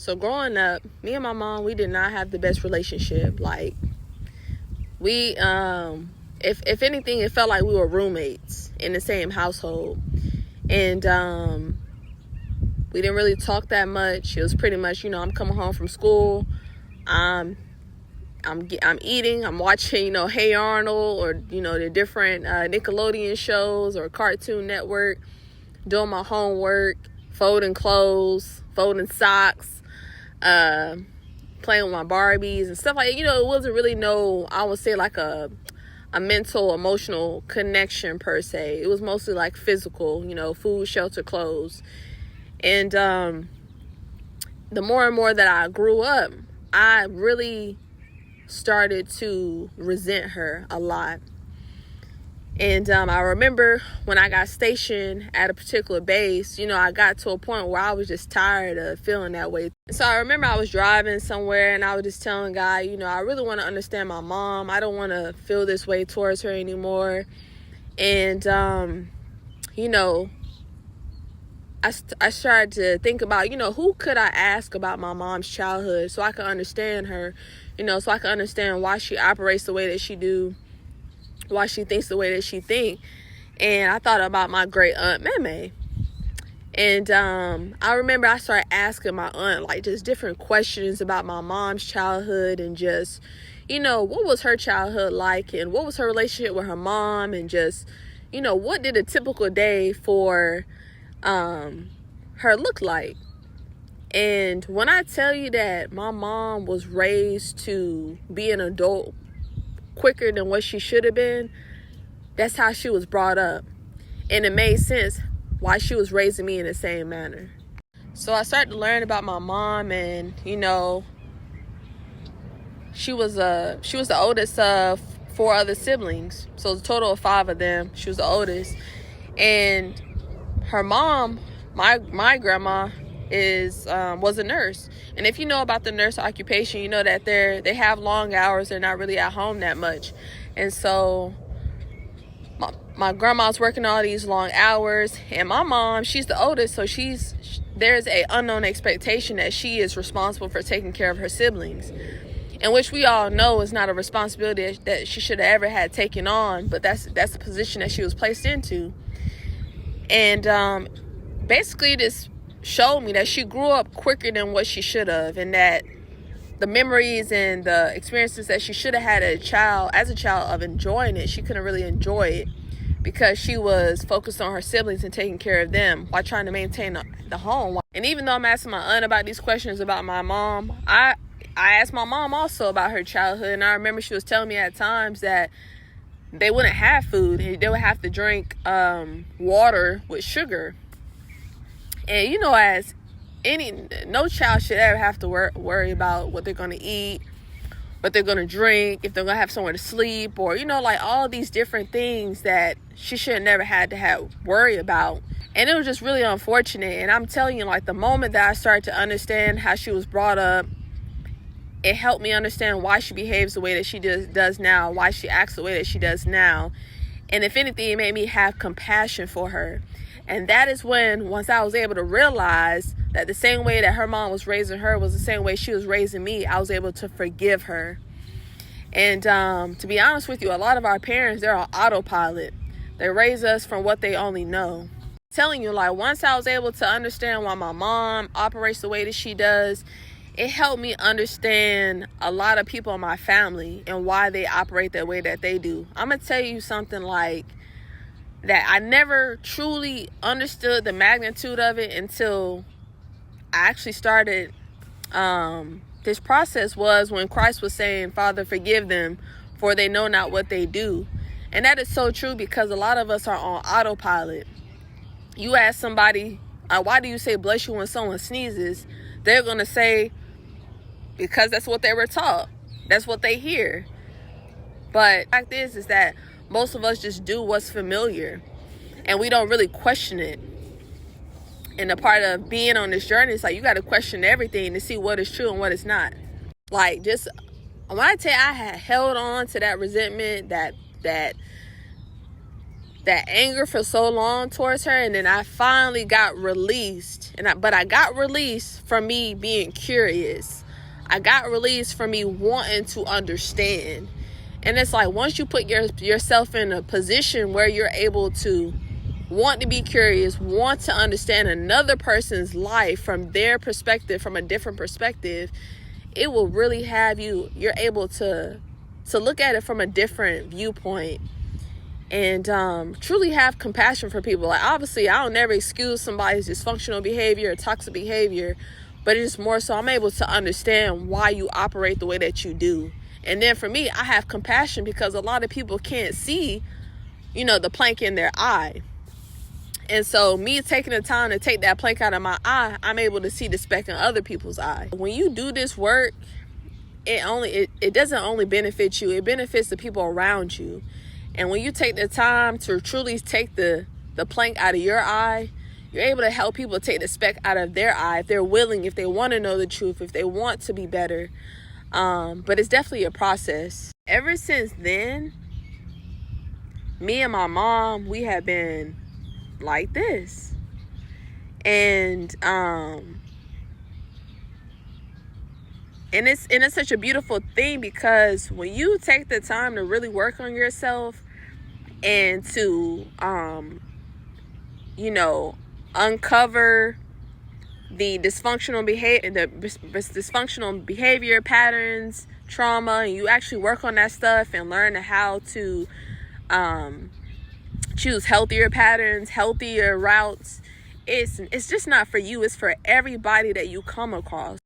So growing up, me and my mom, we did not have the best relationship. Like, we if anything, it felt like we were roommates in the same household. And we didn't really talk that much. It was pretty much, I'm coming home from school, I'm eating, I'm watching, Hey Arnold, or the different Nickelodeon shows or Cartoon Network, doing my homework, folding clothes, folding socks, playing with my Barbies and stuff like that. It wasn't really I would say like a mental, emotional connection per se. It was mostly like physical, food, shelter, clothes. And the more and more that I grew up, I really started to resent her a lot. And I remember when I got stationed at a particular base, I got to a point where I was just tired of feeling that way. So I remember I was driving somewhere and I was just telling God, I really want to understand my mom. I don't want to feel this way towards her anymore. And, I started to think about, who could I ask about my mom's childhood so I could understand her, so I could understand why she operates the way that she do, why she thinks the way that she think. And I thought about my great aunt Meme. And I remember I started asking my aunt like just different questions about my mom's childhood, and just, what was her childhood like, and what was her relationship with her mom, and just, what did a typical day for her look like. And when I tell you that my mom was raised to be an adult quicker than what she should have been, that's how she was brought up. And it made sense why she was raising me in the same manner. So I started to learn about my mom, and she was the oldest of 4 other siblings. So it's a total of 5 of them. She was the oldest. And her mom, my grandma, was a nurse. And if you know about the nurse occupation, you know that they have long hours. They're not really at home that much. And so my grandma's working all these long hours, and my mom, she's the oldest, so there's a unknown expectation that she is responsible for taking care of her siblings, and which we all know is not a responsibility that she should have ever had taken on, but that's the position that she was placed into. And basically this showed me that she grew up quicker than what she should have, and that the memories and the experiences that she should have had as a child of enjoying it, she couldn't really enjoy it because she was focused on her siblings and taking care of them while trying to maintain the home. And even though I'm asking my aunt about these questions about my mom, I asked my mom also about her childhood, and I remember she was telling me at times that they wouldn't have food, and they would have to drink water with sugar. And as no child should ever have to worry about what they're going to eat, what they're going to drink, if they're going to have somewhere to sleep, or like all these different things that she should have never had to worry about. And it was just really unfortunate. And I'm telling you, like, the moment that I started to understand how she was brought up, it helped me understand why she behaves the way that she does now, why she acts the way that she does now. And if anything, it made me have compassion for her. And that is when, once I was able to realize that the same way that her mom was raising her was the same way she was raising me, I was able to forgive her. And to be honest with you, a lot of our parents, they're on autopilot. They raise us from what they only know. I'm telling you, like, once I was able to understand why my mom operates the way that she does, it helped me understand a lot of people in my family and why they operate the way that they do. I'm going to tell you something like that. I never truly understood the magnitude of it until I actually started this process, was when Christ was saying, "Father, forgive them, for they know not what they do." And that is so true, because a lot of us are on autopilot. You ask somebody, why do you say bless you when someone sneezes? They're going to say, because that's what they were taught. That's what they hear. But the fact is that most of us just do what's familiar, and we don't really question it. And the part of being on this journey is like, you got to question everything to see what is true and what is not. Like, just when I tell you, I had held on to that resentment, that that anger for so long towards her, and then I finally got released. But I got released from me being curious. I got released from me wanting to understand. And it's like, once you put yourself in a position where you're able to want to be curious, want to understand another person's life from their perspective, from a different perspective, it will really have you're able to look at it from a different viewpoint, and truly have compassion for people. Like, obviously, I don't never excuse somebody's dysfunctional behavior or toxic behavior, but it's more so I'm able to understand why you operate the way that you do. And then for me, I have compassion because a lot of people can't see, the plank in their eye. And so me taking the time to take that plank out of my eye, I'm able to see the speck in other people's eye. When you do this work, it doesn't only benefit you, it benefits the people around you. And when you take the time to truly take the plank out of your eye, you're able to help people take the speck out of their eye if they're willing, if they want to know the truth, if they want to be better. But it's definitely a process. Ever since then, me and my mom, we have been like this. And it's such a beautiful thing, because when you take the time to really work on yourself and to uncover the dysfunctional behavior patterns, trauma, and you actually work on that stuff and learn how to choose healthier patterns, healthier routes, it's just not for you, it's for everybody that you come across.